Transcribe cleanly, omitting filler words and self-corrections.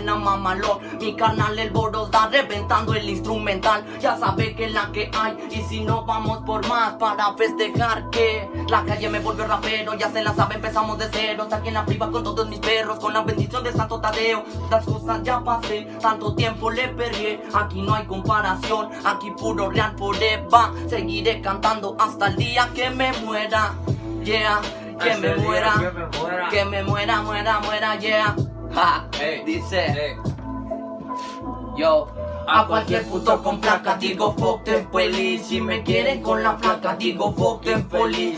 suena mamalón. Mi carnal el Boroda reventando el instrumental. Ya sabe que es la que hay y si no vamos por más para festejar que la calle me volvió rapero. Ya se la sabe, empezamos de cero. Aquí en la priva con todos mis perros, con la bendición de Santo Tadeo. Las cosas ya pasé, tanto tiempo le perdí. Aquí no hay comparación, aquí puro real forever. Seguiré cantando hasta el día que me muera. Yeah, que me muera, que me muera, muera, yeah. Ja, dice, yo. A cualquier puto con placa digo fuck them police. Si me quieren con la placa digo fuck them police.